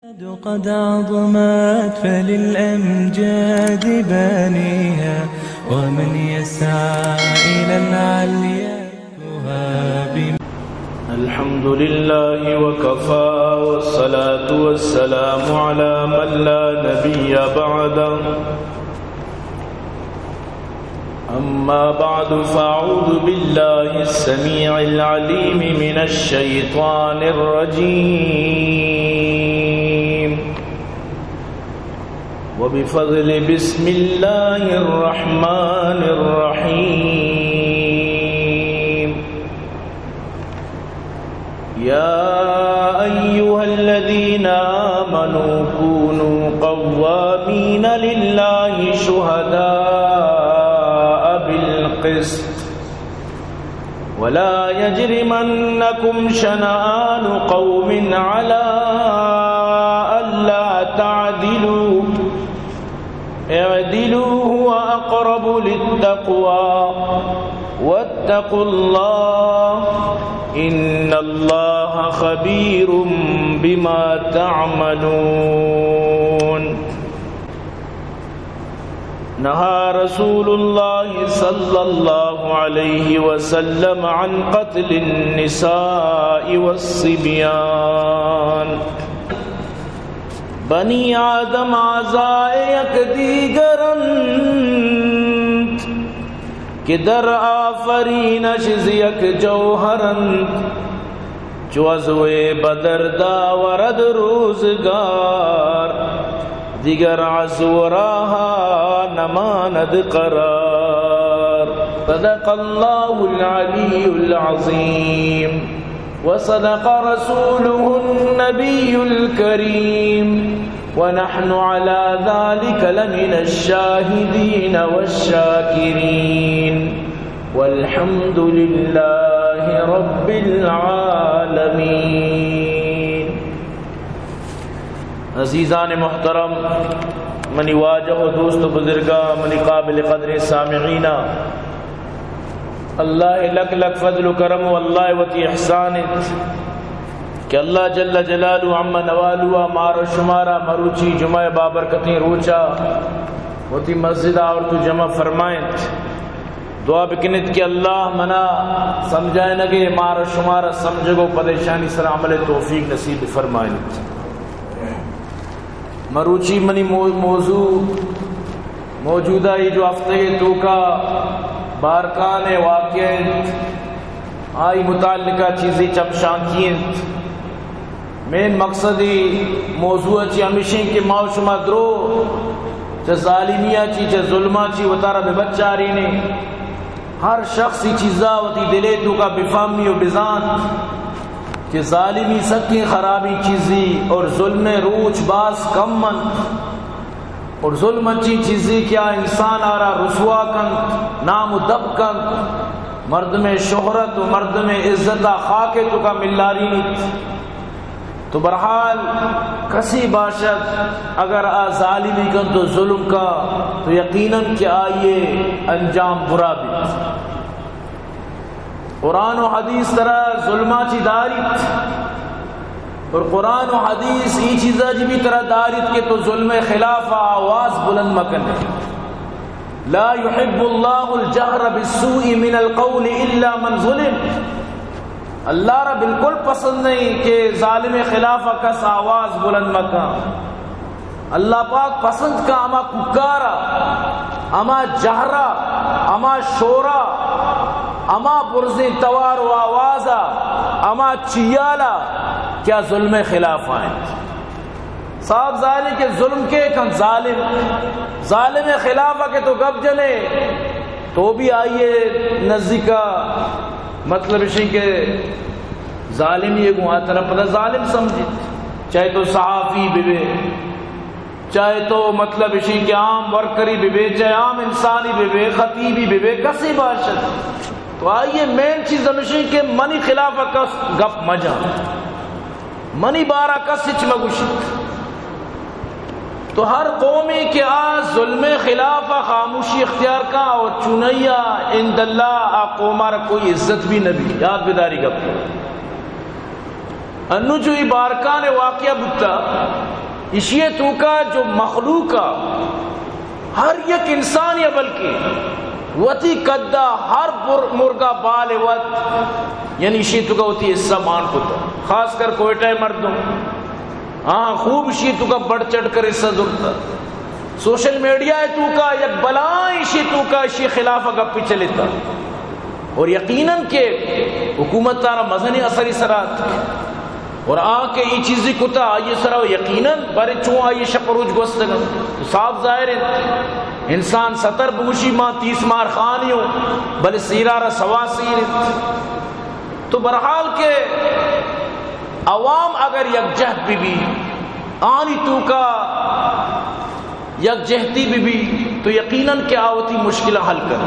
قد عظمت فللأمجاد بانيها، ومن يسعى إلى العليا تهاب. الحمد لله وكفى، والصلاة والسلام على من لا نبي بعده. أما بعد، فأعوذ بالله السميع العليم من الشيطان الرجيم، وبفضل بسم الله الرحمن الرحيم. يا أيها الذين آمنوا كونوا قوامين لله شهداء بالقسط، ولا يجرمنكم شنآن قوم على ألا تعدلوا، اعدلوا هو أقرب للتقوى، واتقوا الله إن الله خبير بما تعملون. نهى رسول الله صلى الله عليه وسلم عن قتل النساء والصبيان. بنی آدم آزائے یک دیگرند، کہ در آفرینش یک جوہرند، چو ازوے بدر داورد روزگار، دیگر عزوراها نماند قرار. صدق اللہ العلی العظیم، وصدق رسوله النبي الكريم، ونحن على ذلك لمن الشاهدين والشاكرين، والحمد لله رب العالمين. عزیزان محترم، منی واجہ و دوست و بزرگاں، منی قابل قدر سامعینہ، اللہ لک لک فضل و کرم و اللہ وتی احسان کہ اللہ جل جلالہ عم نوالوا مارو شمارا مروچی جمعہ بابرکتیں روچا وتی مسجد اور تو جمع فرمائیں. دعا بکنت کہ اللہ منا سمجھائے نگے مارو شمارا سمجھگو پریشانی سر عمل توفیق نصیب فرمائیں. مروچی منی موضوع موجودہ یہ جو ہفتے تو کا بارکان واقع آئی متعلقہ چیزیں چمشانتیں. مین مقصدی موضوع چی ہمیشہ کہ ماو شما درو چا ظالمیہ چی چا ظلمہ چی وطارہ بے بچاری نے ہر شخصی چیزا وطی دلے تو کا بفامی و بزان کہ ظالمی سکی خرابی چیزی اور ظلم روچ باز کم من اور ظلم اچھی چیزی کیا انسان آرہ رسوا کن نام و دب کن مرد میں شہرت و مرد میں عزت خاک تو کا ملاری نیت. تو برحال کسی باشد اگر ظالمی کن تو ظلم کا تو یقیناً کہ آئیے انجام برا بھی. قرآن و حدیث طرح ظلمہ چی داریت اور قرآن و حدیث یہ چیزا جی بھی طرح داریت کے تو ظلم خلاف آواز بلند مکن ہے. لا يحب اللہ الجہر بالسوء من القول الا من ظلم. اللہ را بالکل پسند نہیں کہ ظالم خلاف کس آواز بلند مکن. اللہ پاک پسند کا اما ککارا، اما جہرا، اما شورا، اما برزیں توار و آوازا، اما چیالا کیا ظلم خلاف آئیں. صاحب ظالم کے ظلم کے کن ظالم خلاف کے تو گب جنے تو بھی آئیے نزدیکا. مطلب اسی کہ ظالم یہ گوہاں طرف پتہ ظالم سمجھے، چاہے تو صحافی بھی، چاہے تو مطلب اسی کہ عام ورکری بھی، چاہے عام انسانی بھی، خطیبی بھی، کسی باشد. تو آئیے مین چیز ہمیشہ کہ منی خلاف کس گپ مجا، منی بارہ کس سچ مگوشی. تو ہر قومی کے آج ظلم خلاف خاموشی اختیار کا اور چونیا عند اللہ قومار کوئی عزت بھی نبی. یاد بیداری گپ انو جو بارکان واقعہ بتا اشیے تو کا جو مخلوقہ ہر یک انسان یا بلکہ وتی قدہ ہر مرغا بال وط یعنی اشیے تو کا ہوتی حصہ مان کو تا خاص کر کوئٹہ مردوں ہاں خوب اشیے تو کا بڑھ چڑھ کر حصہ ضرورتا سوشل میڈیا ہے تو کا یک بلائیں اشیے تو کا اشیے خلاف اگر پیچھے لیتا اور یقیناً کہ حکومت تارا مذہنی اثری سرات اور کے یہ چیزی کتا آئیے سرا یقیناً بارے چون آئیے شپروج گوستگا تو صاف ظاہر ہے انسان 70 بوشی ماں 30 مار خانیوں بلے سیرارہ سواسیر تو برحال کے عوام اگر یک جہد بھی آنی تو کا یک جہتی بھی تو یقیناً کہ آوتی مشکلہ حل کر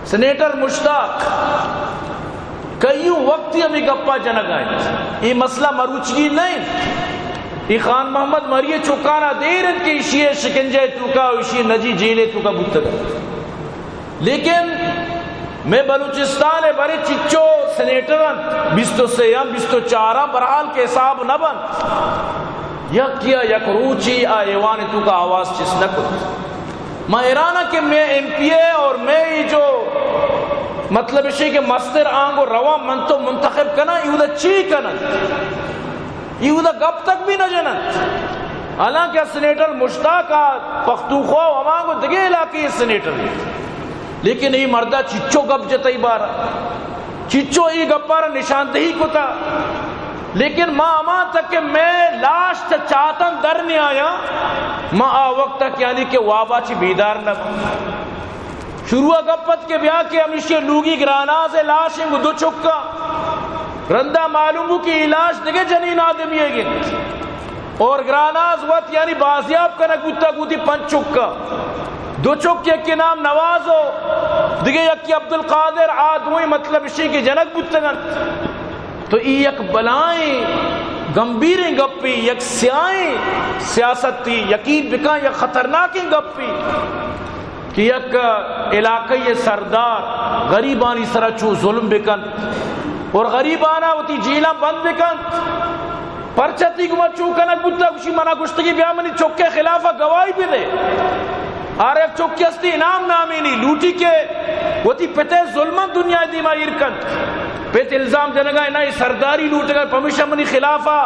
سینیٹر مشتاق کئیوں وقتی ہمیں گپا جنگ آئے یہ مسئلہ مروچگی نہیں یہ خان محمد مریے چکانا دیر ان کی اشیے شکنجے توکا اشیے نجی جیلے توکا بودتا لیکن میں بلوچستان بڑے چچو سینیٹران 24 برحال کے حساب نہ بند یک کیا یک روچی آئیوان توکا آواز چس نہ کت میں ایرانہ کہ میں ایم پی اے اور میں جو مطلب اسی کہ مستر آنگو روا من تو منتخب کنا ایودا چی کنا ایودا گب تک بھی نہ جنا حالانکہ سینیٹر مشتاق پختونخوا ہمانگو دگے علاقے سینیٹر لیکن یہ مردہ چچو گب جتائی بارا چچو یہ گب بارا نشاندہی کو تھا لیکن ماں اما تک کہ میں لاش چاہتاں در نہیں آیا ماں آ وقت تک یعنی کہ وابا چی بیدار نہ شروع گپت کے بیاہ کے ہمیشہ لوگی گراناز لاشیں گو دو چکا رندہ معلوم ہو کہ علاج دگے جنین آدمی ہے گی اور گراناز وقت یعنی بازیاب کا نکوتا گوتی 5 چکا 2 چک یکی نام نواز ہو دگے یکی عبدالقادر آدموی مطلب اسی کی جنک بودتگن تو یک بلائیں گمبیریں گپی یک سیائیں سیاست تھی یقین بکا یک خطرناکیں گپی کہ یک علاقی سردار غریبانی سرا چو ظلم بکن اور غریبانا ہوتی جیلہ بند بکن پرچتی کو چو کنک بودتا کچھ منا گشتگی بیا منی چوکے خلافہ گواہی بھی دے آر ایک چوکی استی انعام نامی نہیں لوٹی کے ہوتی پتے ظلمن دنیا دیما ارکن پیت الزام جنگا ہے سرداری لوٹ گا پمیشہ منی خلافہ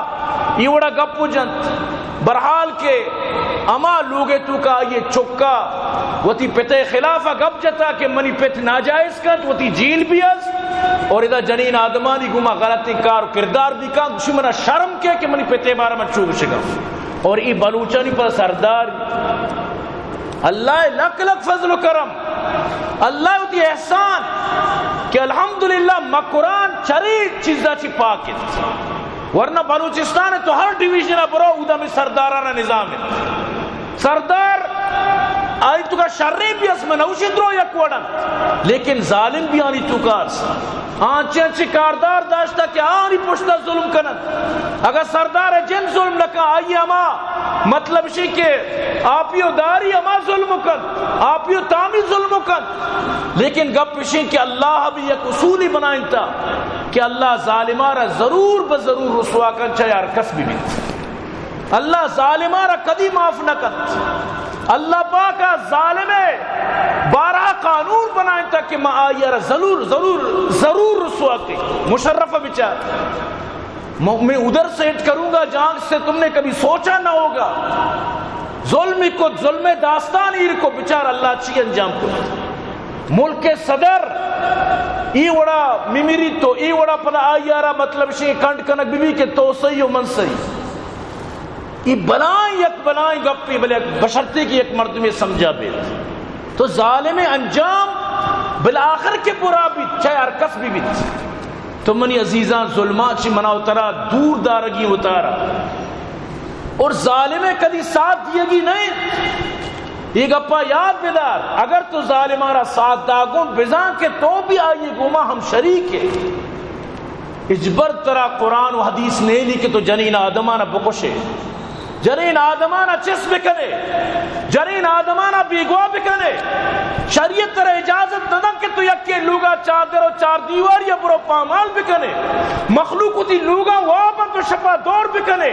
یہ وڑا گپو جنت برحال کے اما لوگے تو کا یہ چکا وتی پتے خلافہ گپ جتا کہ منی پت ناجائز کت وتی جیل بھی از اور ادا جنین آدمانی گما غلطی کار کردار بھی کا دشمنہ شرم کے کہ منی پتے بارا میں چوب شگا اور ای بلوچانی پر سردار اللہ لک لک فضل و کرم اللہ ہوتی احسان کہ الحمدللہ مقرآن چری چیزا چی پاکت ورنہ بلوچستان ہے تو ہر ڈیویژن برو اودا میں سردارانہ نظام ہے سردار آئی تو کا شرری بھی اس میں نوشی درو یک وڑن لیکن ظالم بھی آنی تو کا آنچے انچے کاردار داشتا کہ آنی پشتا ظلم کنن اگر سردار جن ظلم لکا آئی اما مطلب اسی کہ آپیو داری اما ظلم کن آپیو تامی ظلم کن لیکن گپ اسی کہ اللہ بھی یک اصولی بنائیں تا کہ اللہ ظالمارہ ضرور بضرور رسوا کن چاہے ارکس بھی اللہ ظالمارہ کدی معاف نہ کن اللہ پاکا ظالم ہے 12 قانون بنائیں تک کہ میں آئیارہ ضرور رسوا کے مشرف بچار میں ادھر سے ہٹ کروں گا جہاں سے تم نے کبھی سوچا نہ ہوگا ظلم کو ظلم داستان ایر کو بچار اللہ اچھی انجام کو ملک صدر ای وڑا ممیری تو ای وڑا پدا آئیارہ مطلب شئی کنڈ کنک بی بی کے توسعی و منصعی یہ بلائیں یک بلائیں گپی بلے بشرتے کی ایک مرد میں سمجھا بے تو ظالم انجام بالآخر کے پورا بھی چاہے ارکس بھی تو منی عزیزان ظلمات چی منا اترا دور دارگی اتارا اور ظالم کدی ساتھ دیے گی نہیں یہ گپا یاد بیدار اگر تو ظالمارا ساتھ داگون بزان کے تو بھی آئیے گوما ہم شریک ہے اجبر ترا قرآن و حدیث نہیں لی کہ تو جنین آدمانہ بکشے جنین آدمانہ چس بکنے جنین آدمانہ بیگوا بکنے شریعت ترہ اجازت ندن کہ تو یکی لوگا چادر و 4 دیوار یا برو پامال بکنے مخلوق تی لوگا وابن تو شپا دور بکنے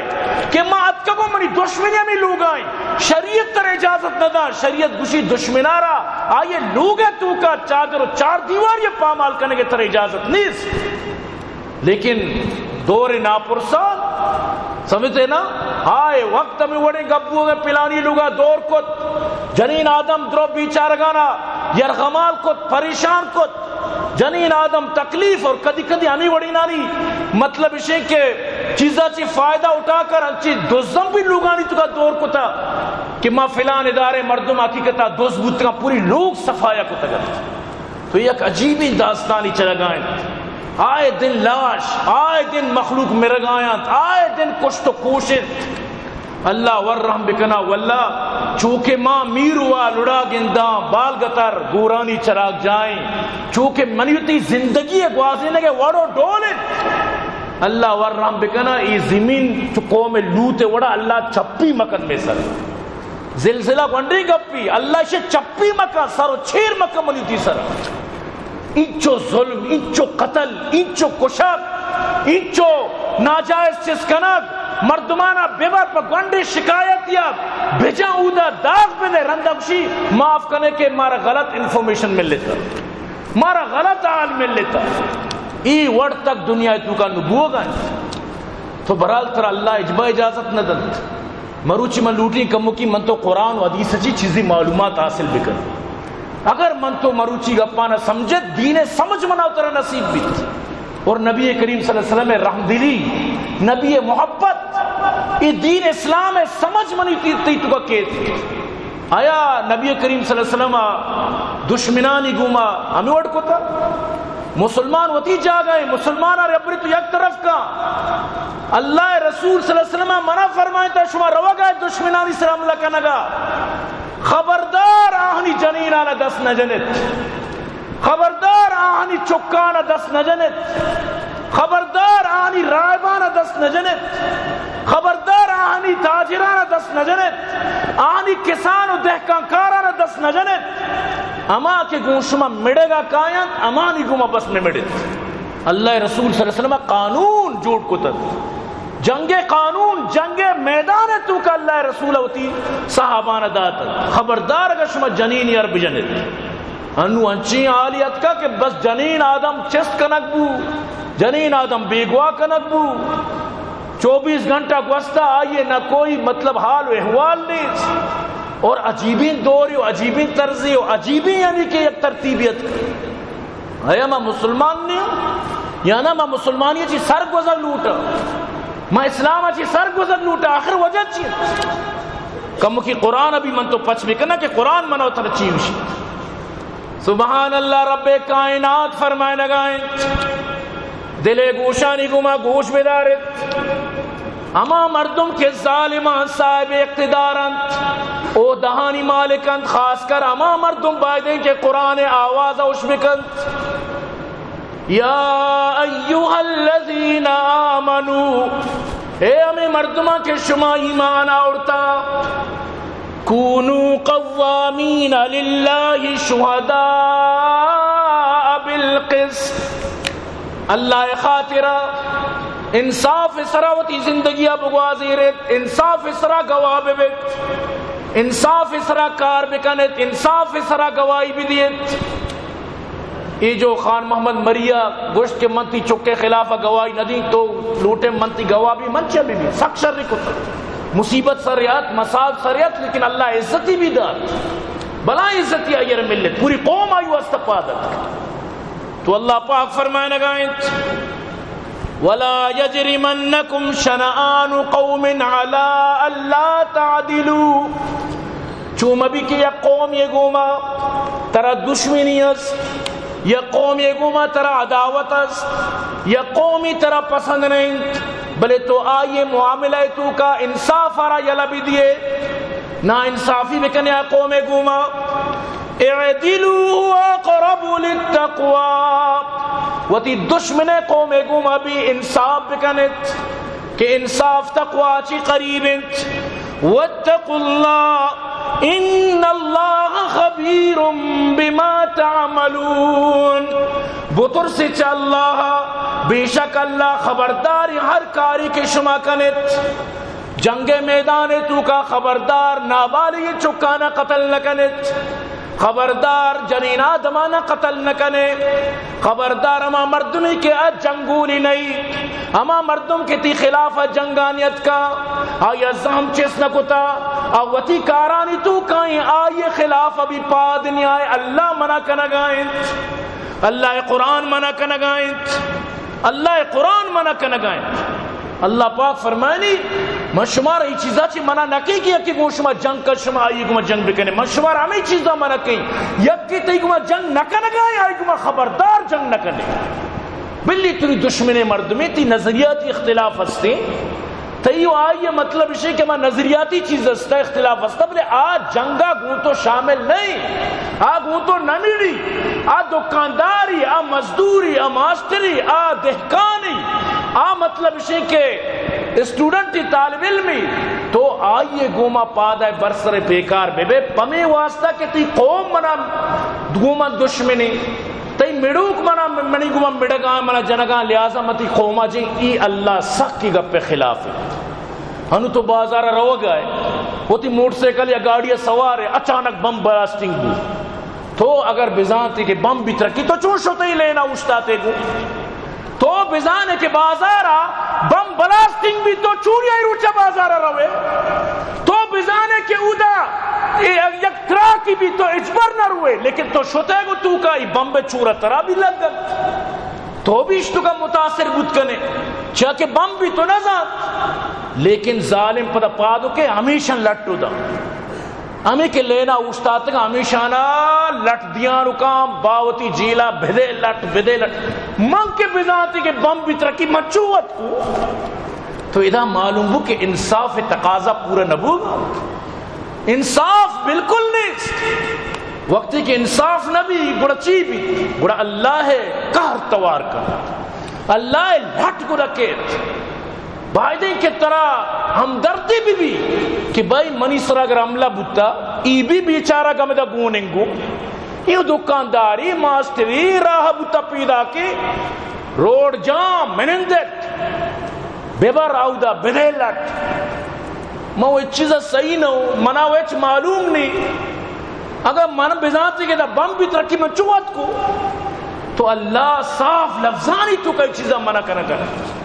کہ ما وقت کا منی دشمنی ہمیں لوگ آئیں شریعت تر اجازت نہ دا شریعت گوشی دشمنارا آئیے لوگ ہے تو کا چادر و چار دیوار یہ پامال کرنے کے تر اجازت نہیں لیکن دور ناپرسان سمجھتے نا آئے وقت ہمیں وڑے گبو گئے پلانی لوگا دور کت جنین آدم درو بیچارگانا یرغمال کت پریشان کت جنین آدم تکلیف اور کدی کدی ہمیں وڑی نانی مطلب اسے کہ چیزا چی فائدہ اٹھا کر انچی دوزم بھی لوگانی تو کا دور کتا کہ ماں فلان ادارے مردم حقیقتا دوز بوتگا پوری لوگ صفایا کتا گا تو یہ ایک عجیبی داستانی چلا گائیں آئے دن لاش آئے دن مخلوق مرگایاں آئے دن کشت و کوشت اللہ ورحم بکنا واللہ چونکہ ماں میر ہوا لڑا گنداں بال گتر گورانی چراغ جائیں چونکہ منیتی زندگی گوازی لگے وڑو ڈولت اللہ ورحم بکنا ای زمین چو قوم لوتے وڑا اللہ چپی مکن میں سر زلزلہ گونڈی گپی اللہ اسے چپی مکن سر و چھیر مکن منیتی سر انچو ظلم انچو قتل انچو کشک انچو ناجائز چسکنک مردمانہ بیبر پر گونڈی شکایت یا بھجا اودا داغ بدے رندمشی معاف کرنے کے مارا غلط انفارمیشن مل لیتا مارا غلط حال مل لیتا ای وڑ تک دنیا تو کا نبوہ گئے تو برحال تر اللہ اجبا اجازت نہ دن مروچی من لوٹی کمو کی من تو قرآن و حدیث چی چیزی معلومات حاصل بکر اگر من تو مروچی گپانا سمجھت دین سمجھ منا اترا نصیب بھی اور نبی کریم صلی اللہ علیہ وسلم رحم دلی نبی محبت یہ دین اسلام ہے سمجھ منی تی تو کا کہت آیا نبی کریم صلی اللہ علیہ وسلم دشمنانی گوما ہمیں وڑ کو تھا مسلمان وتی جا گئے مسلمان اور ابری تو یک طرف کا اللہ رسول صلی اللہ علیہ وسلم منع فرمائے تا شما روا گئے دشمنانی سر حملہ کا نگا خبردار آہنی جنینانا دست نجنت خبردار آہنی چکانا دست نجنت خبردار آہنی رائبانا دست نجنت خبردار آہنی تاجرانا دست نجنت آہنی کسان و دہکانکارانا دست نجنت اما کے گوشما مڑے گا کائن اما نہیں گوما بس میں مڑے اللہ رسول صلی اللہ علیہ وسلم قانون جوڑ کو تد جنگ قانون جنگ میدان تو کا اللہ رسول ہوتی صحابان داتا خبردار اگر شما جنین یا رب جنت انو انچی آلیت کا کہ بس جنین آدم چست کنک بو جنین آدم بیگوا کنک بو 24 گھنٹہ گوستا آئیے نہ کوئی مطلب حال و احوال نہیں اور عجیبین دوری و عجیبین طرزی و عجیبین یعنی کہ ایک ترتیبیت ہے میں مسلمان نہیں ہوں یا نہ میں مسلمانی چی سر گزر لوٹا میں اسلام چی سر گزر لوٹا آخر وجہ چی کم کی قرآن ابھی من تو پچ میں کنا کہ قرآن منو ترچی ہوشی سبحان اللہ رب کائنات فرمائے لگائیں دلے گوشانی گما گوش بیدارت اما مردم کے ظالمان صاحب اقتدارند او دہانی مالکند خاص کر اما مردم بائدیں کہ قرآن آواز اوش بکند یا ایوہا الذین آمنو اے ہمیں مردمہ کے شما ایمان آورتا کونو قوامین للہ شہداء بالقسط اللہ خاطرہ انصاف سراوتی زندگی بگوازیرت انصاف سرا گواہ بیت انصاف سرا کار بکنت انصاف سرا گواہی بھی دیت یہ جو خان محمد مریا گوشت کے منتی چکے خلاف گواہی نہ دی تو لوٹے منتی گواہ بھی منچہ بھی سخت شر کتا مصیبت سریات مساد سریات لیکن اللہ عزتی بھی داد بلا عزتی آئیر ملت پوری قوم آئیو استفادت تو اللہ پاک فرمائے نگائیں وَلَا يَجْرِمَنَّكُمْ شَنَآنُ قَوْمٍ عَلَىٰ أَلَّا تَعْدِلُوا چوم ابھی کہ یا قوم یہ گوما ترا دشمنی اس یا قوم یہ گوما ترا عداوت اس یا قومی ترا پسند نہیں بلے تو آئیے معاملہ تو کا انصاف آرہ یلا بھی دیے نا انصافی بکنے یا قوم گوما اعدلوا اقرب للتقوى وتی دشمن قوم گوما بھی انصاف بکنت کہ انصاف تقوی چی قریب انت واتقوا اللہ ان اللہ خبیر بما تعملون بطر سے چا اللہ بے شک اللہ خبرداری ہر کاری کے شما کنت جنگ میدان تو کا خبردار نابالغ چکانا قتل نہ کنے، خبردار جنینہ دمانا قتل نہ کنے، خبردار اما مردمی کے جنگولی نہیں، اما مردم کے تی خلاف جنگانیت کا آیا زہم چیس نہ کتا آوتی کارانی تو کائیں آئیے خلاف ابھی پادنی آئے اللہ منع کنگائیں، اللہ قرآن منع کنگائیں، اللہ قرآن منع کنگائیں۔ اللہ پاک فرمائنی من شمار ای چیزا چی منع نہ کی گیا کہ وہ شما جنگ کر شما آئی گما جنگ بکنے، من شمار ہمیں چیزا منع کی یک کی تی گما جنگ نہ کنگائیں آئی گما خبردار جنگ نہ کنے۔ بلی تری دشمن مردمی تی نظریاتی اختلاف ہستے تیو آئیے مطلب اسے کہ میں نظریاتی چیز ہستا اختلاف ہستا بلے آج جنگا گون تو شامل نہیں، آ گون تو نمیڑی، آ دکانداری، آ مزدوری، آ ماسٹری، آ دہکانی، آ مطلب اسے کہ اسٹوڈنٹ طالب علمی تو آئیے گوما پادائے برسر بیکار بے بے پمی واسطہ کہ تی قوم منا گوما دشمنی تی مڑوک منا منی گوما مڑگان منا جنگان لہذا متی قوما جی ای اللہ سخت کی گپ خلاف ہے۔ ہنو تو بازار رو گئے وہ تی موٹر سیکل یا گاڑی سوار ہے اچانک بم بلاسٹنگ بھی تو اگر بزانتی کہ بم بھی ترکی تو چون شوتے ہی لینا اشتاتے گو تو بزانے کے بازارا بم بلاسٹنگ بھی تو چوری آئی روچا بازارا روے تو بزانے کے اودا یک تراکی بھی تو اجبر نہ روے لیکن تو شتے گو تو کائی بم بے چورا ترا بھی لگ گا تو بھی اشتو کا متاثر بود کنے چاکہ بم بھی تو نظام لیکن ظالم پدا پادو کے ہمیشہ لٹو دا ہمیں کہ لینا اوشتاتے گا ہمیشہ نا لٹ دیاں رکام باوتی جیلا بھدے لٹ من کے بزانتی کے بم بھی ترکی مچوت کو تو ادھا معلوم ہو کہ انصاف تقاضا پورا نبو انصاف بالکل نہیں وقتی کہ انصاف نبی گڑا چی بھی گڑا اللہ ہے قہر توار کا اللہ لٹ کو رکھت بھائی کے طرح ہمدردی بھی کہ بھائی منی سر اگر عملہ بتا ای بھی بیچارہ گمدہ گوننگو یہ دکانداری ماسٹری راہ بتا پیدا کی روڈ جام منندت بیبر آودا بدے لٹ میں وہ چیزا صحیح نہ ہوں منا وہ اچھ معلوم نہیں اگر من بزانتی کہ بم بھی ترکی میں چوت کو تو اللہ صاف لفظانی تو کئی چیزا منع کرنا کرنا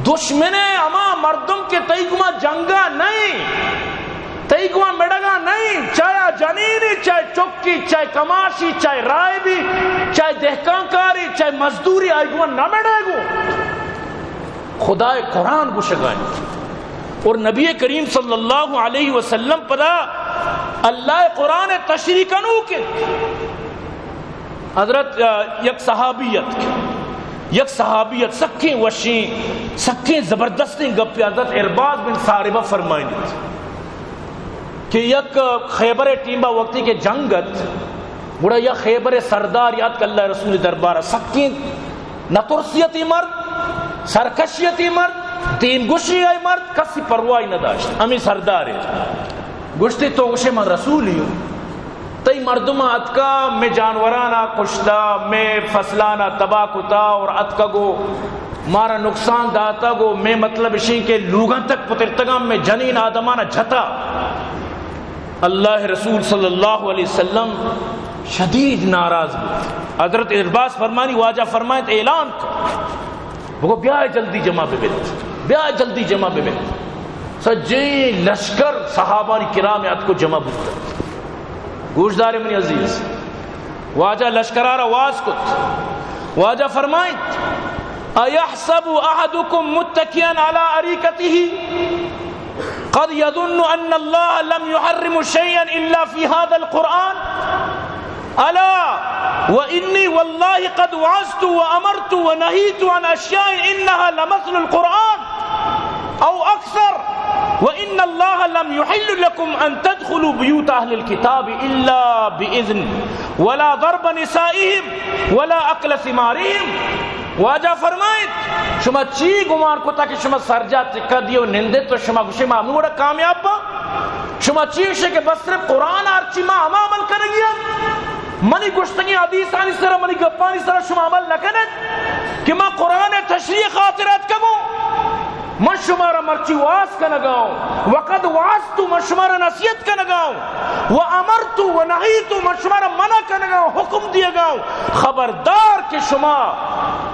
دشمنے اما مردم کے تیگما جنگا نہیں تیگما مڈگا نہیں چاہے جنینی چاہے چکی چاہے کماشی چاہے رائے بھی چاہے دہکانکاری چاہے مزدوری آئی گو نہ مڈے گو خدا قرآن کو شگائیں اور نبی کریم صلی اللہ علیہ وسلم پدا اللہ قرآن تشریح کنو کے حضرت یک صحابیت سکیں وشیں سکیں زبردستیں گپی حضرت ارباز بن ساربہ فرمائیں کہ یک خیبر ٹیمبا وقتی کے جنگت بڑا یا خیبر سردار یاد کہ اللہ رسول دربارہ سکیں نترسیتی مرد سرکشیتی مرد دین گشی آئی مرد کسی پروائی نہ داشت ہمیں سردار ہے گشتی تو گشے من رسولی ہوں تی مردم اتکا میں جانورانا کشتا میں فصلانا تباہ کتا اور اتکا گو مارا نقصان داتا گو میں مطلب اسی کے لوگاں تک پترتگام میں جنین آدمانا جھتا اللہ رسول صلی اللہ علیہ وسلم شدید ناراض بود حضرت ارباز فرمانی واجہ فرمائے اعلان کو بیائے جلدی جمع بے بیت بیائے جلدی جمع بے بیت سجی لشکر صحابہ کرام اتکو جمع بود گوشدار منی عزیز واجہ لشکرار آواز کت واجہ فرمائیں ایحسب احدکم متکیاً علی اریکته قد یظن ان اللہ لم يحرم شیئا الا فی هذا القرآن الا وانی واللہ قد وعظت وامرت ونہیت عن اشیاء انها لمثل القرآن او اکثر وَإِنَّ اللَّهَ لَمْ يُحِلُّ لَكُمْ أَن تَدْخُلُوا بُيُوتَ أَهْلِ الْكِتَابِ إِلَّا بِإِذْنٍ وَلَا ضَرْبَ نِسَائِهِمْ وَلَا أَكْلَ ثِمَارِهِمْ واجہ فرمائیں شما چی گمان کو تاکہ شما سرجا چکا دیو نندے تو شما گوشے ما ہمیں بڑا کامیاب با شما چی شے کہ بس صرف قرآن آرچی ما ہم عمل کریں گیا منی گوشتنگی حدیث آنی سر منی گپانی سر شما عمل نہ کریں کہ ما قرآن تشریح خاطرات کمو من شمارا مرچی واس کا نگاؤں، وقد واسطو من شمارا نصیحت کا نگاؤں، وامرتو ونہیتو من شمارا منع کا نگاؤں، حکم دیا گاؤں. خبردار کہ شما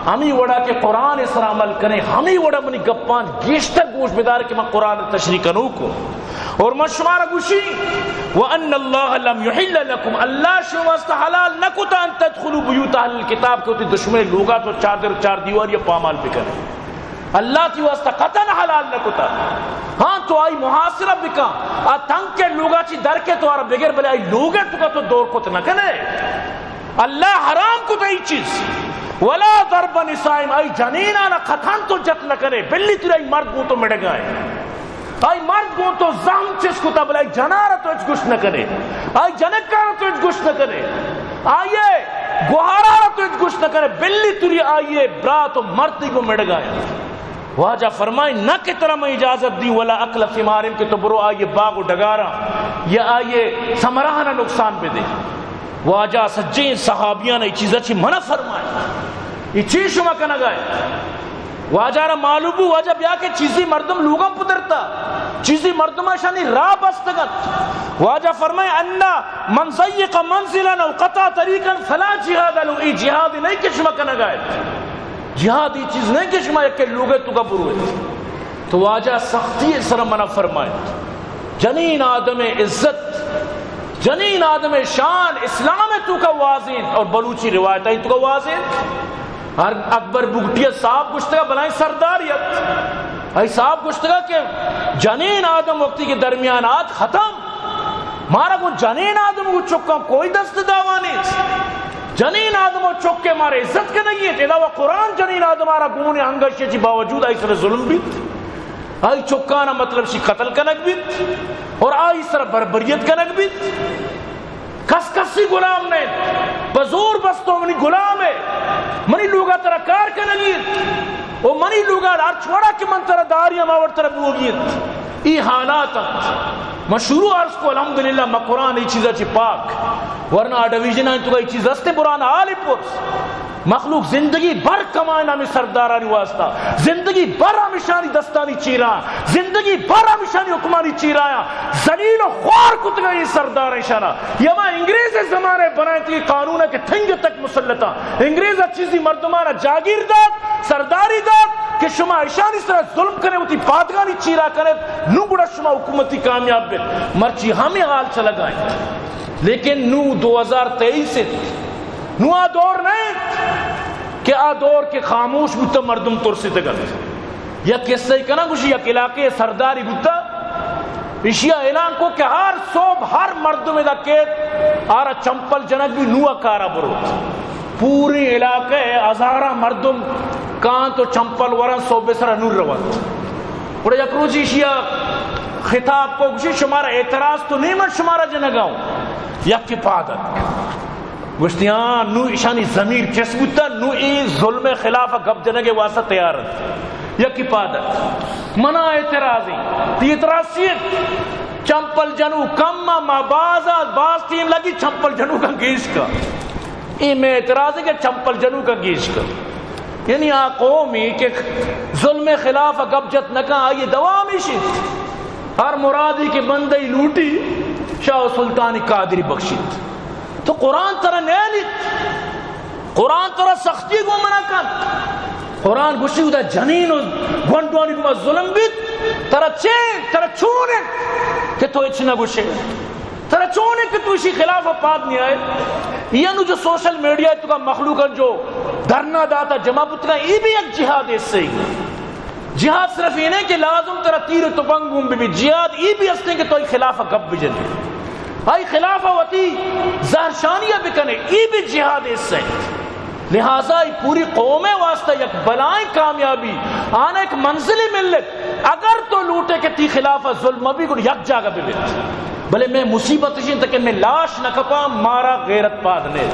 ہمیں وڑا کے قرآن اس پر عمل کریں، ہمیں وڑا منی گپان گیشتر گوش بدار کہ میں قرآن تشریح کنو کو. اور من شمارا گوشی وَأَنَّ اللَّهَ لَمْ يُحِلَّ لَكُمْ، اللہ شما واسطہ حلال نہ کتا ان تدخلوا بیوت اہل الکتاب کو تی دشمن لوگا تو چار دیوار یا پامال بکنے. اللہ کی واسطہ قطن حلال نہ کتا. ہاں تو آئی محاصرہ بکا تنگ کے لوگا چی در کے تو آرہ بغیر بلے آئی لوگے تو کا تو دور کت نہ کنے. اللہ حرام کتا ای چیز. ولا ضرب نسائم، آئی جنین آنا قطن تو جت نہ کرے. بلی تیرے آئی مرد گو تو مڑ گئے، آئی مرد گو تو زہم چیز کتا بلے آئی جنارہ تو اچھ گوش نہ کرے، آئی جنکارہ تو اچھ گوش نہ کرے، آئیے گوہارہ تو اچھ گوش نہ کرے. بلی تیرے آئیے برا تو مرد گو مڑ گئے. واجہ فرمائیں نہ کہ طرح میں اجازت دی ولا اقل فیمارم کہ تو برو آئیے باغ و ڈگارا یا آئیے سمراہ نہ نقصان پہ دے. واجہ سجین صحابیاں نے یہ چیز اچھی منع فرمائیں، یہ چیز شما کا نہ گئے. واجہ رہا معلوم ہو واجہ بیا کہ چیزی مردم لوگاں پدرتا، چیزی مردم شانی راہ بستگت. واجہ فرمائیں انا من ضیق منزلا او قطع طریقا فلا جہاد لو، ای جہاد نہیں کہ شما کا نہ گئے، جہاد یہ چیز نہیں کہ شما یک لوگے تو کا بروئے. تو واجہ سختی سر منع فرمائے. جنین آدم عزت، جنین آدم شان اسلام تو کا واضح اور بلوچی روایت ہے تو کا واضح. ہر اکبر بگٹیہ صاحب گشتگا بلائیں سرداریت، ای صاحب گشتگا کہ جنین آدم وقتی کے درمیانات ختم. مارا کو جنین آدم کو چکا کوئی دست دعویٰ نہیں. جنین آدم و چکے مارے عزت کے نہیں ہے. تیدا وہ قرآن جنین آدم آرہ گونے ہنگشی چی باوجود آئی سر ظلم بیت، آئی چکانا مطلب شی قتل کنک بیت، اور آئی سر بربریت کنک بیت. کس کسی غلام نہیں، بزور بستوں منی غلام ہے، منی لوگا ترہ کار کنگیت، او منی لوگا ہر چھوڑا کہ من ترہ داریا ماور ترہ بوگیت. ای حالات مشروع عرض کو الحمدللہ میں قرآن ای چیزا چی پاک ورنہ ڈویژن آئیں تو کا ای چیز ہستے برانا آلی پرس. مخلوق زندگی بھر کمائیں ہمیں سردارانی واسطہ، زندگی بھر ہمیشانی دستانی چیران، زندگی بھر ہمیشانی حکمانی چیرایا، ذلیل و خوار کت گئی سردار اشارہ. یہ ماں انگریز زمانے بنائیں تھی قانون ہے کہ تھنگ تک مسلطہ انگریز چیزی مردمانہ جاگیر داد سرداری داد کہ شما اشانی اس طرح ظلم کرے ہوتی پادگانی چیرا کرے نو گڑا شما حکومتی کامیاب بے مرچی ہمیں حال چلا گائیں. لیکن نو 2023 سے نو آ دور نہیں کہ آ دور کے خاموش بودتا مردم ترسی تگت یا کس ہی کنا گوشی یا علاقے سرداری بودتا اشیاء اعلان کو کہ ہر صوب ہر مردم دا کیت آرہ چمپل جنک بھی نوہ کارا برو. پوری علاقے ہزارہ مردم کان تو چمپل ورن صوبے سرہ نور روان. بڑے یک روچی اشیاء خطاب کو گوشی شمارا اعتراض تو نہیں من شمارا جنگاؤں یک کی پادت گوشتیاں نو اشانی ضمیر چس بودتا نو ای ظلم خلاف گب جنگے واسطہ تیارت یکی پادت منع اعتراضی تی اعتراضیت چمپل جنو کم ما باز تیم لگی چمپل جنو کا گیش کا ای میں اعتراضی کہ چمپل جنو کا گیش کا یعنی قومی کہ ظلم خلاف گب جت نکا آئیے دوامی شید ہر مرادی کے بندی لوٹی شاہ سلطانی قادری بخشید. تو قرآن ترہ نیلیت، قرآن ترہ سختی کو منع کن. قرآن گوشی ہوتا جنین و گونڈوانی کو ظلم بیت ترہ چین ترہ چونے کہ تو اچھنا گوشے ترہ چونے کہ تو اسی خلاف پاد نہیں آئے. یہ نو جو سوشل میڈیا ہے تو کا مخلوقا جو دھرنا داتا جمع بتنا یہ بھی ایک جہاد اس سے ہی. جہاد صرف یہ نہیں کہ لازم ترہ تیر تو پنگوں بھی جہاد یہ بھی اس نے کہ تو ایک خلاف گب بھی جلے آئی خلافہ وطی زہرشانیہ بکنے ای بھی جہاد اس سے. لہذا پوری قوم واسطہ یک بلائیں کامیابی آنا ایک منزلی ملت اگر تو لوٹے کہ تی خلافہ ظلم بھی کو یک جاگہ بھی بیت بلے میں مصیبت شین تک میں لاش نہ کپا مارا غیرت پادنے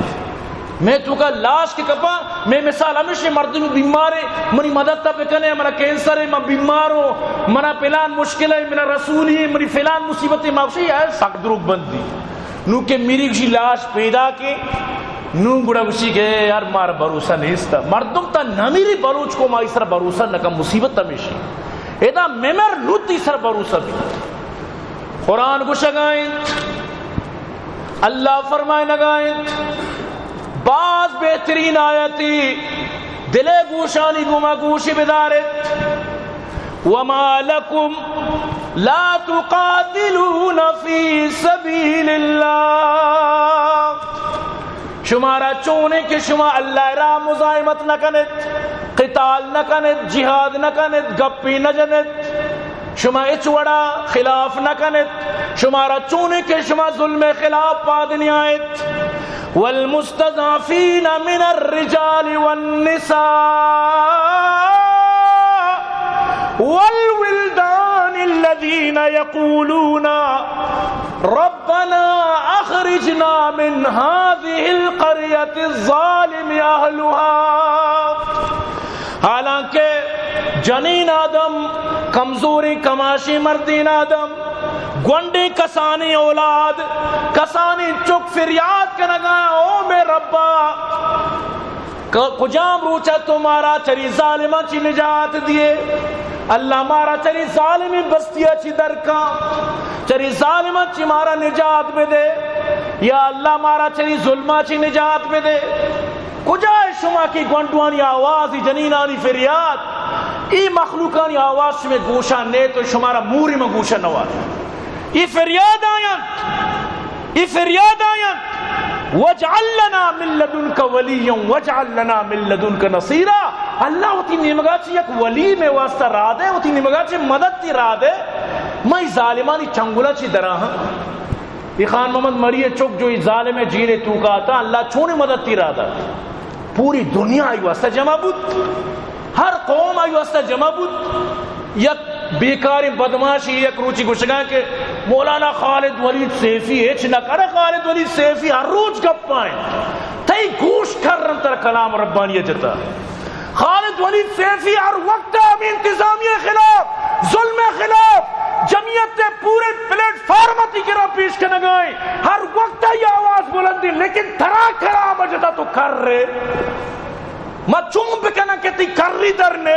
میں تو کا لاش کے کپا میں مثال ہمیشہ مردم بیمارے منی مدد تا بکنے منا کینسر ہے میں بیمار ہوں منا پلان مشکل ہے منا رسول ہے منی فلان مصیبت ہے ماوشی ہے سخت دروگ بندی نو کہ میری کسی لاش پیدا کی نو گڑا کسی کہ یار مار بھروسہ نہیں ستا مردم تا نمیری بلوچ کو مائی سر بھروسہ نکا مصیبت ہمیشہ ادا ممر لوتی سر بروسہ بھی قرآن کو شگائیں اللہ فرمائے لگائیں بعض بہترین آیتی دلے گوشانی گما گوشی بدارت وما لکم لا تقاتلون فی سبیل اللہ شمارا چونے کہ شما اللہ را مزاحمت نہ کنت قتال نہ کنت جہاد نہ کنت گپی نہ جنت شما اچوڑا خلاف نہ کنت شمارا چونے کہ شما ظلم خلاف پادنی آئیت والمستضعفین من الرجال والنساء والولدان الذين يقولون ربنا اخرجنا من هذه القرية الظالم اهلها حالانکہ جنین آدم کمزوری کماشی مردین آدم گونڈی کسانی اولاد کسانی چک فریاد کنگا او میں ربا کجام روچا تمہارا چری ظالمہ چی نجات دیے اللہ مارا چری ظالمی بستیا چی درکا چری ظالمہ چی مارا نجات میں دے یا اللہ مارا چری ظلمہ چی نجات میں دے کجائے شما کی گونڈوانی آواز جنینانی فریاد ای مخلوقانی آواز میں گوشا نے تو شمارا موری میں گوشا نواز ای فریاد آیاں وَاجْعَلْ لَنَا مِن لَدُنْكَ وَلِيًّا وَاجْعَلْ لَنَا مِن لَدُنْكَ نَصِيرًا اللہ ہوتی نمگا چی یک ولی میں واسطہ را دے ہوتی نمگا چی مدد تی را دے میں ظالمانی چنگولا چی درا ہاں یہ خان محمد مریے چک جو یہ ظالم جینے تو کہتا اللہ چونے مدد تی را دا پوری دنیا آئی واسطہ جمع بود ہر قوم آئی واسطہ جمع بود یک بیکاری بدماشی یک روچی گوشگاں کہ مولانا خالد ولید سیفی ایچ نہ کرے خالد ولید سیفی ہر روز گپ پائیں تئی گوش کر رن تر کلام ربانیہ جتا خالد ولید سیفی ہر وقت ہم انتظامیہ خلاف ظلم خلاف جمعیت پورے پلیٹ فارمتی کرا پیش کے نگائیں ہر وقت یہ آواز بلندی لیکن ترا کلام جتا تو کر رہے ما چون بکنا کہتی کر رہی درنے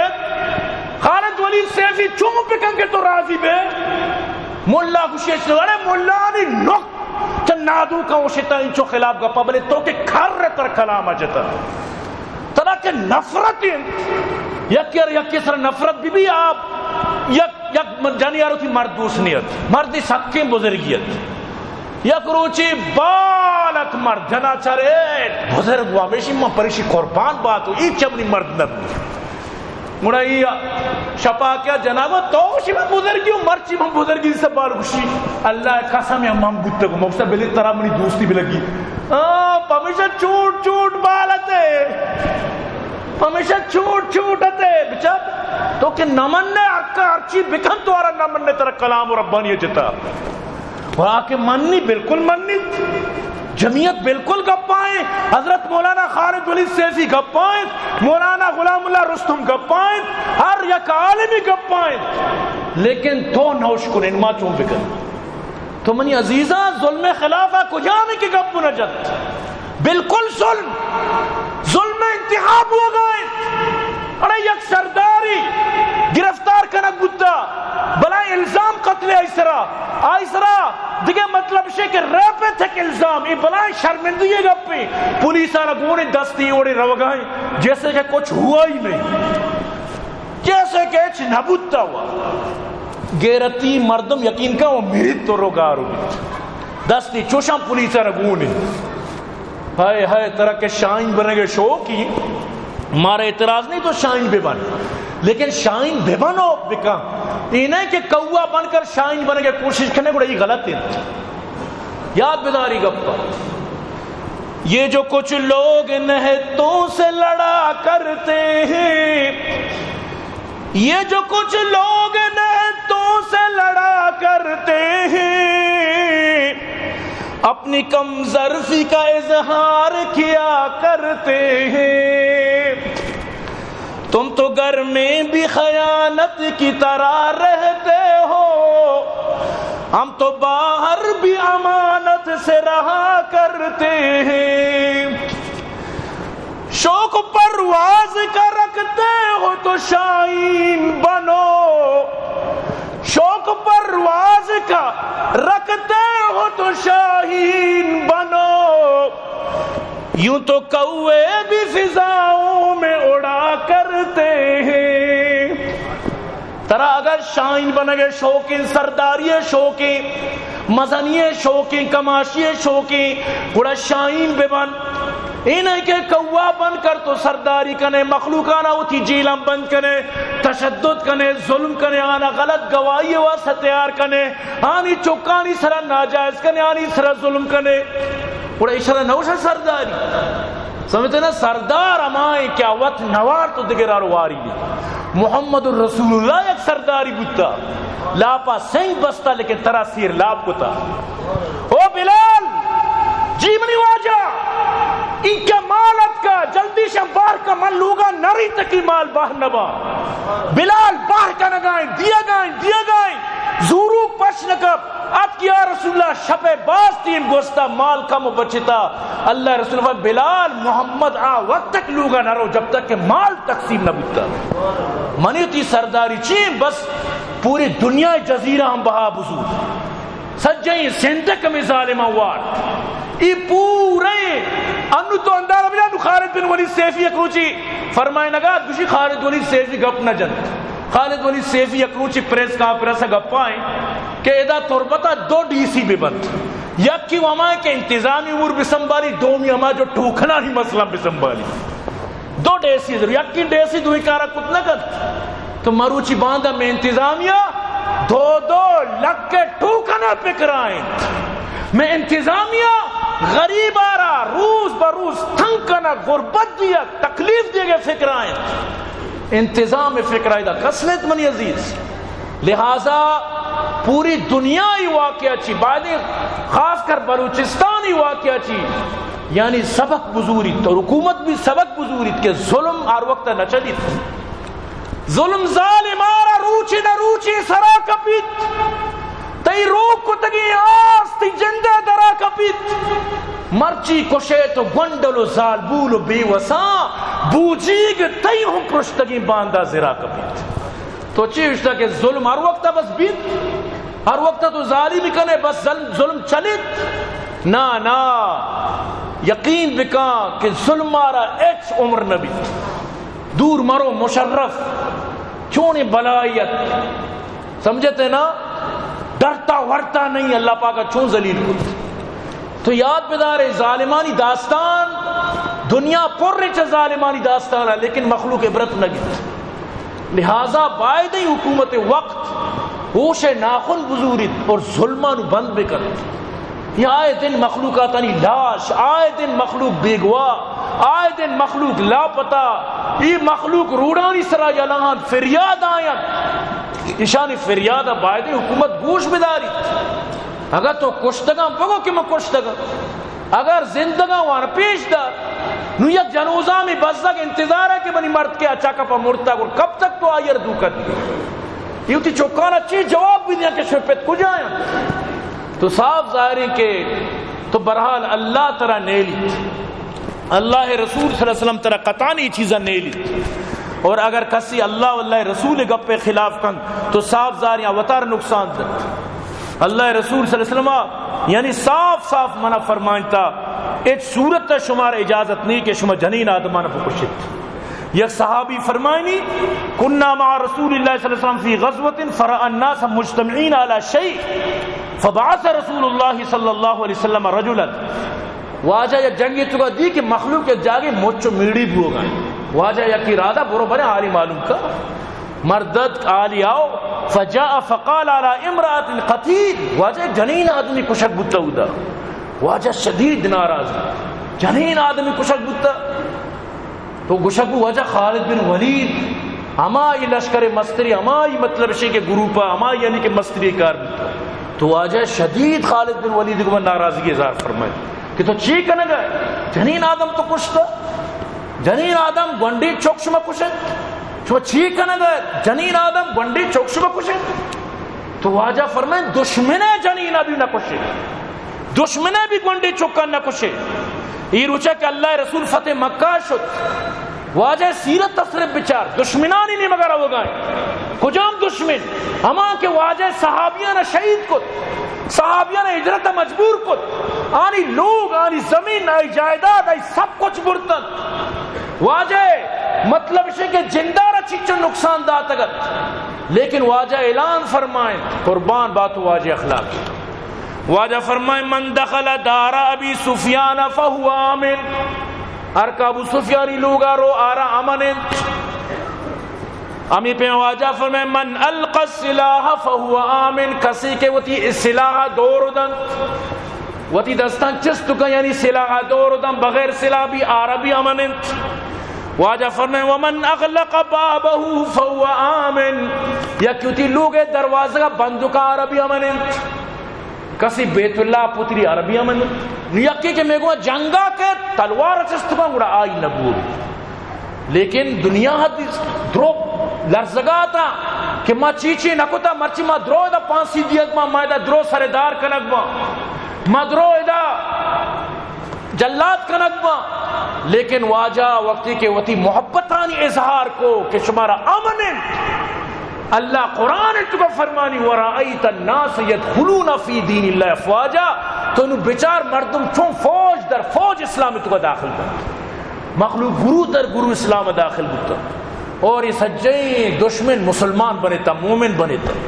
خالد ولید سیفی چون بکن کے تو راضی بے ملا خوشیش لگڑے ملانی نک چن نادو کا وشتا انچو خلاف گپا بلے تو کہ کھر رہ تر کلام جتا ترا کہ نفرت یک سر نفرت بھی آپ یک جانی آرو تھی مرد دوسنیت مردی سکیں بزرگیت یک روچی بالک مرد جنا چرے بزرگ ہوا ہمیشی ماں پریشی قربان بات ہو ایک چمنی مرد نبی مڑا یہ شپا کیا جنابہ توشی میں بزرگی ہوں مرچی میں بزرگی سے بار خوشی اللہ قسم یا مام گتے کو مقصد بلی طرح منی دوستی بھی لگی پمیشہ چوٹ چوٹ بالتے پمیشہ چوٹ چوٹتے بچاب تو کہ نمن نے اکا ہرچی بکن تو آرہ نمن نے ترہ کلام و ربانی جتا اور آکے مننی بالکل مننی جمعیت بالکل گپائیں حضرت مولانا خالد ولید سیفی گپائیں مولانا غلام اللہ رستم گپائیں ہر یک عالمی گپائیں لیکن تو نوش کنن ما چون بکن تو منی عزیزہ ظلم خلافہ کجامی کی گپ نجت بالکل ظلم انتحاب ہو گئے ارے یک سرداری گرفتار کنک بودتا بلا الزام قتل آئسرا دیکھے مطلب شے کہ ریپے تھے الزام یہ بلا شرمندگی گپی پولیس آنا گونے دستی اوڑی روگائیں جیسے کہ کچھ ہوا ہی نہیں جیسے کہ اچھ نبودتا ہوا غیرتی مردم یقین کا وہ میری تو روگار ہوئی دستی چوشم پولیس آنا گونے ہائے ہائے طرح کے شائن بنے گے شو کی ہمارا اعتراض نہیں تو شائن بے بن لیکن شائن بے بنو بکا یہ نہیں کہ کوا بن کر شائن بنے گے کوشش کرنے کو یہ غلط ہے یاد بیداری گپا یہ جو کچھ لوگ نہتوں سے لڑا کرتے ہیں یہ جو کچھ لوگ نہتوں سے لڑا کرتے ہیں اپنی کم ظرفی کا اظہار کیا کرتے ہیں تم تو گھر میں بھی خیانت کی طرح رہتے ہو ہم تو باہر بھی امانت سے رہا کرتے ہیں شوق پرواز کا رکھتے ہو تو شاہین بنو، شوق پرواز کا رکھتے ہو تو شاہین بنو، یوں تو کوے بھی فضاؤں میں اڑا کرتے ہیں، ترا اگر شاہین بنے گے، شوقین سرداری شوقین مزنی شوقین کماشی شوقین گوڑا شاہین بے بن، انہیں کہ کوا بن کر تو سرداری کنے، مخلوقانہ ہوتی جیلم بند کنے، تشدد کنے، ظلم کنے، آنا غلط گواہی واسطہ تیار کنے، آنی چکانی سرا ناجائز کنے، آنی سرا ظلم کنے، گوڑا اشارہ نوشا سرداری سمجھتے نا، سردار ہمائیں کیا وقت نوار تو دگرار واری لی، محمد الرسول اللہ ایک سرداری بتا، لاپا سنگ بستا لیکن ترا سیر لاب بتا، او بلال جیمنی واجہ ان کا مالت کا جلدی سے باہر کا من لوگا نری تکی مال باہر نبا، بلال باہر کا نگائیں دیا گائیں زورو پش نکب، اب کیا رسول اللہ شب باز تین گوستا مال کم بچتا، اللہ رسول اللہ بلال محمد وقت تک لوگا نہ رو جب تک کہ مال تقسیم نہ بتا، منی تی سرداری چین بس پوری دنیا جزیرہ ہم بہا بزور سجائیں سندک میں ظالمہ وارد ای پورے انو تو اندار بلا نو خالد بن ولید سیفی اکروچی فرمائے نگا دوشی خالد ولید سیفی گپ نہ جن، خالد ولید سیفی اکروچی پریس کانفرنس گپ آئیں کہ ادا تربتا دو ڈی سی بے بند، یک کی وہاں کہ انتظامی امور بسنبالی، دومی ہمیں جو ٹوکنا ہی مسئلہ بسنبالی، دو ڈیسی ضرور، یک کی ڈیسی دوئی کارا کتنا کر تو مروچی باندھا میں انتظامیہ دو لگ کے ٹوکنا پکرائیں، میں انتظامیہ غریب آرہا روز بروز تھنکنا غربت دیا تکلیف دیا گئے فکرائیں، انتظام فکرائیں دا کسلت منی عزیز، لہذا پوری دنیا ہی واقعہ چی بعدی خاص کر بلوچستان ہی واقعہ چی، یعنی سبق بزوری تو حکومت بھی سبق بزوری کہ ظلم ہر وقت نہ چلی، ظلم ظالم آرہ روچی نہ روچی سرا کپیت، تی روک کو تگی آس تی جندے درا کپیت، مرچی کشے تو گنڈلو زال بولو بے وساں بوجیگ تی ہم پرشتگی باندہ زرا کپیت، تو چیزتا کہ ظلم ہر وقت بس بیت، ہر وقت تو ظالمی کنے بس ظلم چلیت، نا یقین بکا کہ ظلم مارا ایچ عمر نبی، دور مرو مشرف چونی بلائیت سمجھتے نا، ڈرتا ورتا نہیں اللہ پاکا چون ذلیل کو، تو یاد بدارے ظالمانی داستان دنیا پر رچ ظالمانی داستان ہے لیکن مخلوق عبرت نگیت، لہذا باید ہی حکومت وقت ہوش ناخن بزورت اور ظلمان بند بکرت، یہ آئے دن مخلوقاتانی لاش، آئے دن مخلوق بیگواہ، آئے دن مخلوق لاپتا، یہ مخلوق روڑانی سرا جلان فریاد آیت، اشانی فریاد باید ہی حکومت گوش بداری، اگر تو کشتگاں بگو کہ میں کشتگاں، اگر زندگاں وہاں پیش دار، نو یک جنوزہ میں بزدگ انتظار ہے کہ منی مرد کے اچھا کپا مرتا اور کب تک تو آئیر دوکر دی، یہ تی چوکانا چیز جواب بھی دیا کہ شپت کو جائیں، تو صاف ظاہر ہے کہ تو برحال اللہ ترہ نیلی، اللہ رسول صلی اللہ علیہ وسلم ترہ قطانی چیزہ نیلی، اور اگر کسی اللہ واللہ رسول گپ پہ خلاف کن تو صاف ظاہر ہے وطار نقصان دکت، اللہ رسول صلی اللہ علیہ وسلم یعنی صاف منع فرمائنتا ایک صورت تا شمار اجازت نہیں کہ شما جنین آدمان پر کشت، یک صحابی فرمائنی کننا مع رسول اللہ صلی اللہ علیہ وسلم فی غزوت فرأى الناس مجتمعین علی شیء فبعث رسول اللہ صلی اللہ علیہ وسلم رجلا، واجہ یک جنگی تو دی کہ مخلوق ایک جاگے موچو میڑی بھی ہوگا، واجہ یک ارادہ برو بنے آلی معلوم کا مردد آلی آؤ، فجاء فقال على امرأة قتیل، واجہ جنین آدمی کشک بتا ہوتا، واجہ شدید ناراض جنین آدمی کشک بتا، تو گشک واجہ خالد بن ولید ہمائی لشکر مستری، ہمائی مطلب شے کے گروپا، ہمائی یعنی کہ مستری کار بتا، تو واجہ شدید خالد بن ولید کو ناراضگی اظہار فرمائے کہ تو چی کنے گئے، جنین آدم تو کشتا، جنین آدم گنڈی چوک شما کشت، شما چی کنے گئے جنین آدم گنڈی چوک شما کشت، تو واجہ فرمائے دشمنے جنین بھی نہ کشے، دشمنے بھی گنڈی چوکا نہ کشے، ای روچہ کہ اللہ رسول فتح مکہ شد واجہ سیرت تصرف بچار دشمنانی نہیں مگر ہوگائیں کجام دشمن ہما کہ واجہ صحابیان شہید کت صحابیان ہجرت مجبور کت آنی لوگ آنی زمین آئی جائیداد آئی سب کچھ برتن واجہ مطلب ہے کہ جندارہ چیچو نقصان داتگت لیکن واجہ اعلان فرمائیں قربان بات واجہ اخلاق واجہ فرمائیں من دخل دار ابی سفیان فہو آمن ارکا ابو سفیانی لوگا رو آرا امن امی پہ واجہ فرمائیں من القى السلاح فہو آمن کسی کے وطی سلاح دور دن وطی دستان چستو کا یعنی سلاح دور دن بغیر سلاح بھی عربی امن واجہ فرمائیں ومن اغلق بابہو فہو آمن یا کیوتی لوگ دروازہ کا بندکا عربی امن کسی بیت اللہ پتری عربی امن یکی کہ میں گوہ جنگا کے تلوار چستکا گوڑا آئی نبور لیکن دنیا حدیث درو لرزگا تا کہ ما چیچی نکتا مرچی ما درو دا پانسی دیگ ما دا درو سردار کنک ما درو دا جلات کنک لیکن واجہ وقتی کے وقتی محبتانی اظہار کو کہ شمارا امن اللہ قرآن تو کو فرمانی ورائیت الناس یدخلون فی دین اللہ افواجا تو انہوں بچار مردم چون فوج در فوج اسلام تو کو داخل کر مخلوق گرو در گرو اسلام داخل بکتا اور یہ سجیں دشمن مسلمان بنیتا مومن بنیتا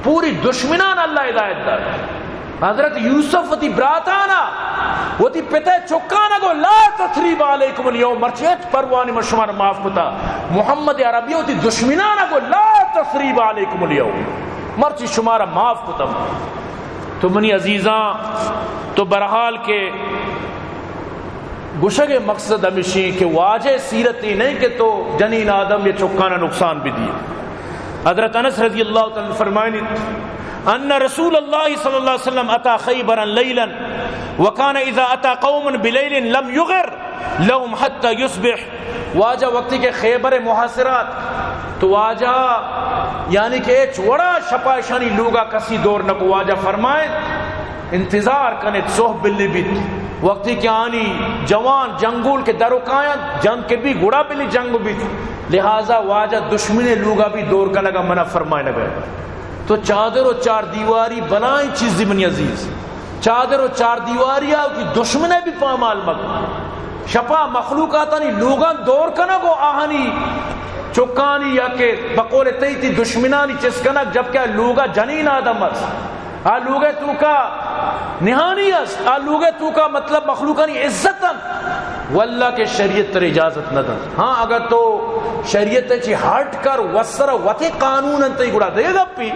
پوری دشمنان اللہ ہدایت دار حضرت یوسف وتی براتانا وتی پتہ چکانا گو لا تثریب علیکم اليوم مرچیت پروانی مشمار معاف کتا محمد عربی وتی دشمنانا گو لا تثریب علیکم اليوم مرچی شمارا معاف کتا تو منی عزیزاں تو برحال کے گشگ مقصد ہمیشہ کہ واجہ سیرتی نہیں کہ تو جنین آدم یہ چکانا نقصان بھی دیے حضرت انس رضی اللہ تعالی فرمائنی ان رسول اللہ صلی اللہ علیہ وسلم اتا خیبرا لیلا وکان اذا اتا قوم بلیل لم یغر لهم حتی یصبح واجہ وقتی کے خیبر محاصرات تو واجہ یعنی کہ چوڑا شپائشانی لوگا کسی دور نکو واجہ فرمائیں انتظار کنے صحب بلی بیت وقتی کہ آنی جوان جنگول کے درکایا جنگ کے بھی گڑا بلی جنگ بھی لہذا واجہ دشمن لوگا بھی دور کا لگا منع فرمائے نہ گئے تو چادر و چار دیواری بنائیں چیزی منی عزیز چادر و چار دیواری آو کی دشمنے بھی پامال مک شپا مخلوقاتانی لوگاں دور کنا گو آہنی چکانی یا کہ بقول تیتی دشمنانی چسکنک جبکہ لوگا جنین آدم است لوگے تو کا نہانی است لوگے تو کا مطلب مخلوقانی عزتاً واللہ کے شریعت تر اجازت نہ دن ہاں اگر تو شریعت چی ہٹ کر وسر وطی قانون انتی گڑا دے گا پی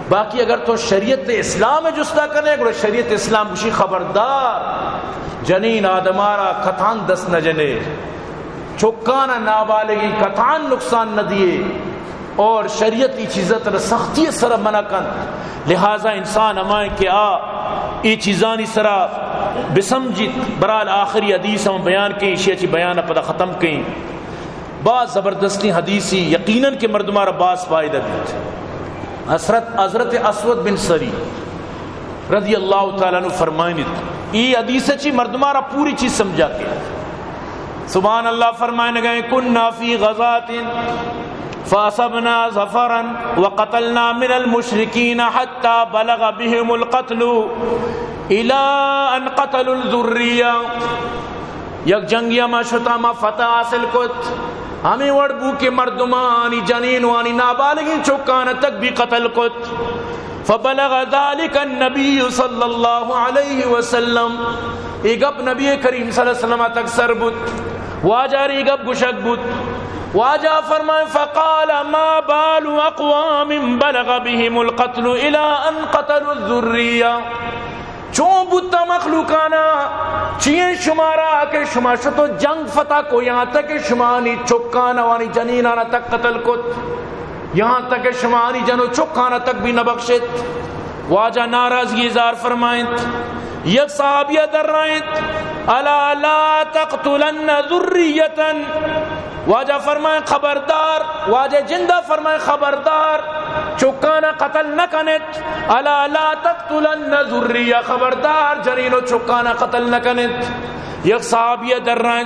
باقی اگر تو شریعت اسلام جستا کرنے گڑا شریعت اسلام کشی خبردار جنین آدمارا کتان دست نہ جنے چکانا نابالگی کتان نقصان نہ دیے اور شریعتی چیزت سختی سر منع کن لہذا انسان ہمائیں کہ ای چیزانی سرا بسمجت برال آخری حدیث ہم بیان کہیں شیعی بیان پدا ختم کہیں بعض زبردستی حدیثی یقیناً کہ مردمارا بعض فائدہ دیت حضرت اسود بن سری رضی اللہ تعالیٰ عنہ فرمائنیت ای حدیث چی مردمارا پوری چیز سمجھا کے سبحان اللہ فرمائنے گئے کننا فی غزات فاصبنا ظفرا وقتلنا من المشركين حتى بلغ بهم القتل الى ان قتلوا الذريه یک جنگیا ما شتا ما فتح حاصل کت ہمیں وڑبو کے مردمانی جنین وانی نابالغین چوکانا تک بھی قتل کت فبلغ ذلك النبی صلی اللہ علیہ وسلم ایگب نبی کریم صلی اللہ علیہ وسلم تک سر بود واجہ ریگب گشک بود واجہ فرمائیں فقال ما بال اقوام بلغ بهم القتل الى ان قتلوا الذریہ چون بودتا مخلوقانا چین شمارا کہ شما شتو جنگ فتح کو یہاں تک شمانی چکانا وانی جنینانا تک قتل کت یہاں تک شمانی جنو چکانا تک بھی نبخشت واجہ ناراضگی اظہار فرمائیں یک صحابیہ در رائیں الا لا تقتلن ذریتا واجہ فرمائیں خبردار واجہ جندہ فرمائیں خبردار چکانا قتل نہ کنت الا لا تقتلن ذریہ خبردار جنین و چکانا قتل نہ کنت یک صحابیہ در رائن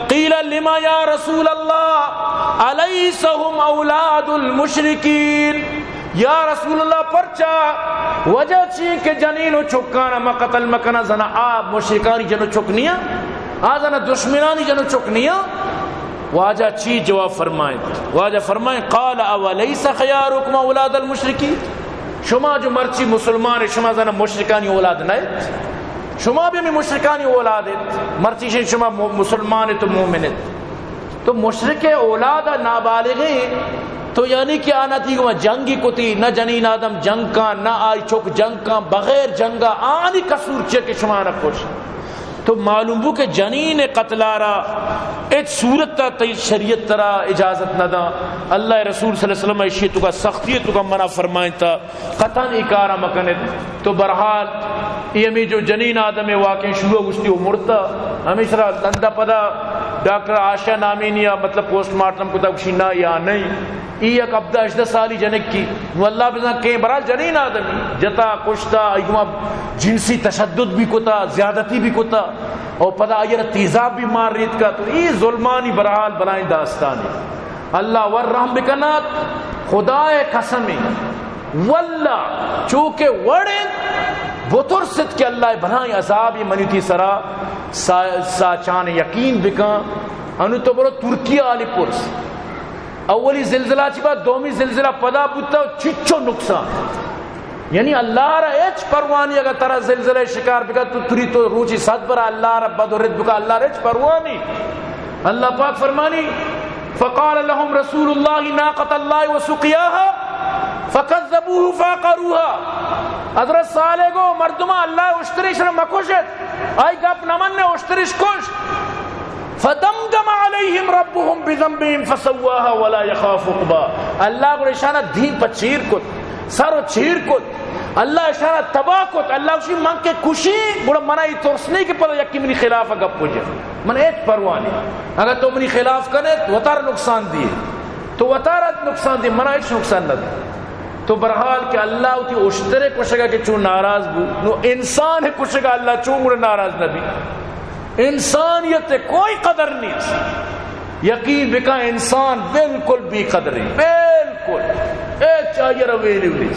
قیل لما یا رسول اللہ الیس هم اولاد المشرکین یا رسول اللہ پرچا وجہ چی کہ جنین و چکانا ما قتل مکنا زنا آب مشرکانی جنو چکنیا آزنا دشمنانی جنو چکنیا واجہ چی جواب فرمائیں واجہ فرمائیں قال اولیس خیارکم اولاد المشرکین شما جو مرچی مسلمان شما زنا مشرکانی اولاد نہیں شما بھی مشرکانی اولاد مرچی شما مسلمان تو مومن تو مشرک اولاد نابالغین تو یعنی کہ آنا تھی کہ جنگی کو تھی نہ جنین آدم جنگ کا نہ آئی چوک جنگ کا بغیر جنگا آنی قصور چھے کہ شما نہ کچھ تو معلوم ہو کہ جنین قتلارا ایک صورت تا تی شریعت ترا اجازت نہ دا اللہ رسول صلی اللہ علیہ وسلم ایشی تو کا سختی تو کا منع فرمائیں تا قطن اکارا مکنت تو برحال یہ ہمیں جو جنین آدم واقع شروع گشتی وہ مرتا ہمیشہ لندہ پدا ڈاکٹر آشا نامینیا مطلب پوسٹ مارٹم کو تک نہ یا نہیں ای ایک ابدہ 18 سالی جنک کی واللہ بزنا کہیں برحال جنین آدمی جتا کشتا ایگما جنسی تشدد بھی کتا زیادتی بھی کتا اور پدا آئیر تیزاب بھی مار ریت کا تو ای ظلمانی برحال بلائیں داستانی اللہ ورحم بکنات خدای قسمی واللہ چونکہ وڑے بطر ست کہ اللہ بنائیں عذابی منیتی سرا ساچان یقین بکن انو تو برو ترکیہ آلی پرس اولی زلزلہ چی بات دومی زلزلہ پدا بودتا چچو نقصان یعنی اللہ را ایچ پروانی اگر ترہ زلزلہ شکار بکا تو تری تو روچی صد برا اللہ را بد و رد بکا اللہ را ایچ پروانی اللہ پاک فرمانی فقال لهم رسول اللہ ناقت اللہ وسقیاها فکذبوه فاقروها حضرت صالح کو مردمہ اللہ اشتریش را مکوشت آئی گپ نمن نے اشتریش کشت فدمدم علیہم ربهم بذنبهم فسواها ولا يخاف عقباها اللہ کو اشارہ دین پر چیر کت سر و چیر کت اللہ اشارہ تباہ کت اللہ اسی من کے کشی بڑا منائی ترسنے کے پتہ یکی منی خلاف گپ ہو جائے من ایک پروانی اگر تو منی خلاف کرے تو وطار نقصان دیے تو وطارت نقصان دیے منائی نقصان نہ دے تو برحال کہ اللہ تی اشترے کشگا کہ چون ناراض بو نو انسان ہے کشگا اللہ چون مڑے ناراض نہ بھی انسانیت کوئی قدر نہیں یقین بکا انسان بالکل بھی قدر نہیں بالکل ایک چاہیے رویلی ہوئی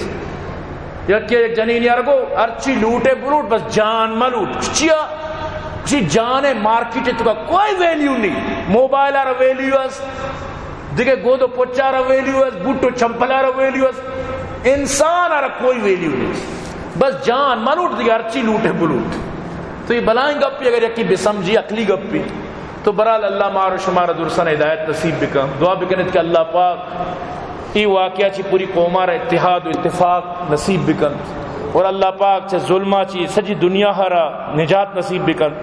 یکی ایک جنین یارگو ارچی لوٹے بلوٹ بس جان ملوٹ چیا کسی جان مارکیٹ تو کا کوئی ویلیو نہیں موبائل آرہ ویلیو اس دیکھے گودو پوچا رہا ویلیو اس بوٹو چمپلا رہا ویلیو اس انسان آرہ کوئی ویلیو نہیں بس جان ملوٹ دیکھے ارچی لوٹے بلوٹ تو یہ بلائیں گپی اگر یکی بسمجھی عقلی گپی تو برحال اللہ مارو شمارا درسان ہدایت نصیب بکا دعا بکنت کہ اللہ پاک ای واقعہ چی پوری قومارا اتحاد و اتفاق نصیب بکن اور اللہ پاک چی ظلمہ چی سجی دنیا ہرا نجات نصیب بکن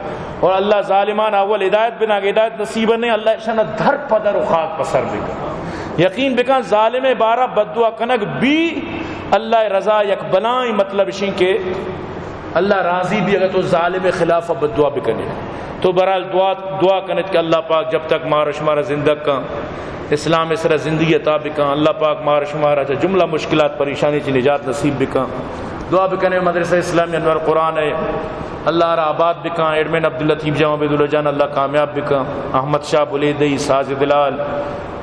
اور اللہ ظالمان اول ہدایت بنا کہ ہدایت نصیب نہیں اللہ شانہ دھر پدر و خاک پسر بکن یقین بکن ظالم بارہ بددعا کنک بھی اللہ رضا یک بلائیں مطلب اشین کے اللہ راضی بھی اگر تو ظالم خلاف بددعا بکنے تو برحال دعا کنت کہ اللہ پاک جب تک مارا شمارا زندگ کا اسلام اسرا زندگی عطا بکا اللہ پاک مارا شمارا جملہ مشکلات پریشانی چی نجات نصیب بکا دعا بکنے مدرسہ اسلامی انور قرآن ہے اللہ را آباد بکا ایڈمن عبداللطیف جامع عبداللہ جان اللہ کامیاب بکا احمد شاہ بلیدی ساز دلال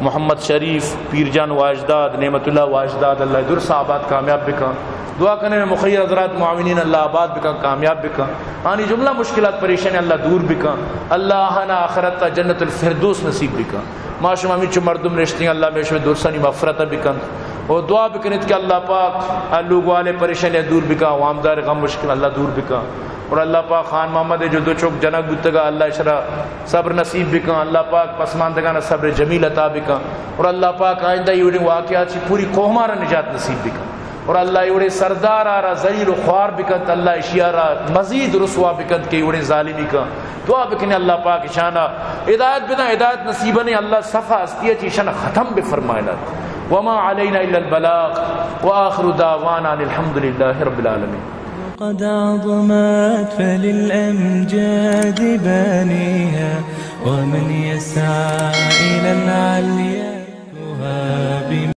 محمد شریف پیر جان واجداد نعمت اللہ واجداد اللہ درس آباد کامیاب بکا دعا کرنے میں مخیر حضرات معاونین اللہ آباد بکا کامیاب بکا آنی جملہ مشکلات پریشانی اللہ دور بکا اللہ آنا آخرت تا جنت الفردوس نصیب بکا معاشم امین چو مردم رشتیں اللہ میں شوی درسانی مغفرت بکن اور دعا بکنت کہ اللہ پاک لوگ والے پریشانی دور بکا وامدار غم مشکل اللہ دور بکا اور اللہ پاک خان محمد جو دو چوک جنک بودتگا اللہ شرع صبر نصیب بکا اللہ پاک پسماندگانا صبر جمیل عطا بکا اور اللہ پاک آئندہ یہ واقعات چی پوری قومارا نجات نصیب بکا اور اللہ یہ سردار آرہ ذلیل و خوار بکت اللہ اشیارہ مزید رسوا بکت کہ یہ ظالمی کا دعا بکنے اللہ پاک شانہ ہدایت بنا ہدایت نصیبہ نے اللہ صفحہ استیہ چی شانہ ختم بفرمائنا وما علینا الا البلاغ وآخر دعوانا الحمدللہ رب العالمین قد عظمت فللأمجاد بانيها ومن يسعى إلى العليا